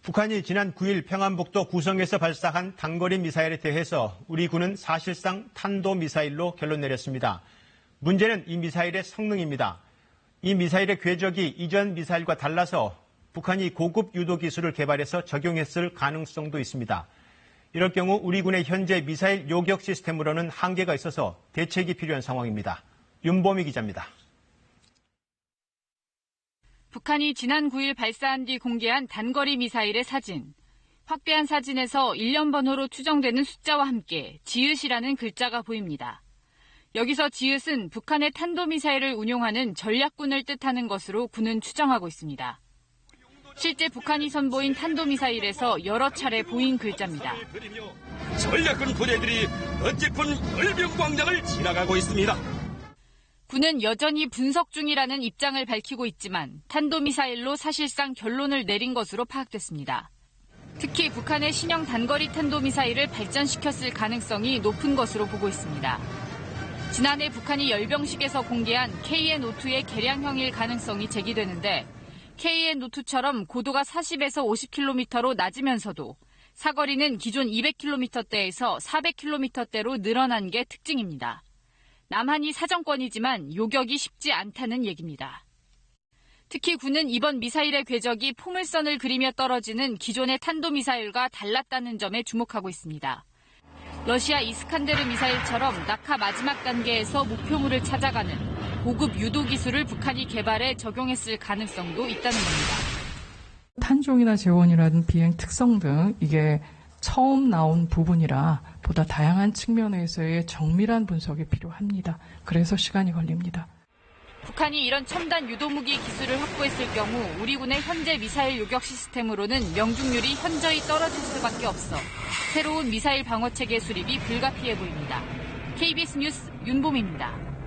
북한이 지난 9일 평안북도 구성에서 발사한 단거리 미사일에 대해서 우리 군은 사실상 탄도미사일로 결론 내렸습니다. 문제는 이 미사일의 성능입니다. 이 미사일의 궤적이 이전 미사일과 달라서 북한이 고급 유도 기술을 개발해서 적용했을 가능성도 있습니다. 이럴 경우 우리 군의 현재 미사일 요격 시스템으로는 한계가 있어서 대책이 필요한 상황입니다. 윤보미 기자입니다. 북한이 지난 9일 발사한 뒤 공개한 단거리 미사일의 사진. 확대한 사진에서 일련 번호로 추정되는 숫자와 함께 지읒이라는 글자가 보입니다. 여기서 지읒은 북한의 탄도미사일을 운용하는 전략군을 뜻하는 것으로 군은 추정하고 있습니다. 실제 북한이 선보인 탄도미사일에서 여러 차례 보인 글자입니다. 전략군 부대들이 어쨌건 열병광장을 지나가고 있습니다. 군은 여전히 분석 중이라는 입장을 밝히고 있지만 탄도미사일로 사실상 결론을 내린 것으로 파악됐습니다. 특히 북한의 신형 단거리 탄도미사일을 발전시켰을 가능성이 높은 것으로 보고 있습니다. 지난해 북한이 열병식에서 공개한 KN-52의 개량형일 가능성이 제기되는데 KN-52처럼 고도가 40에서 50km로 낮으면서도 사거리는 기존 200km대에서 400km대로 늘어난 게 특징입니다. 남한이 사정권이지만 요격이 쉽지 않다는 얘기입니다. 특히 군은 이번 미사일의 궤적이 포물선을 그리며 떨어지는 기존의 탄도미사일과 달랐다는 점에 주목하고 있습니다. 러시아 이스칸데르 미사일처럼 낙하 마지막 단계에서 목표물을 찾아가는 고급 유도 기술을 북한이 개발해 적용했을 가능성도 있다는 겁니다. 탄종이나 재원이라든 비행 특성 등 이게 처음 나온 부분이라 보다 다양한 측면에서의 정밀한 분석이 필요합니다. 그래서 시간이 걸립니다. 북한이 이런 첨단 유도무기 기술을 확보했을 경우 우리 군의 현재 미사일 요격 시스템으로는 명중률이 현저히 떨어질 수밖에 없어 새로운 미사일 방어체계 수립이 불가피해 보입니다. KBS 뉴스 윤보미입니다.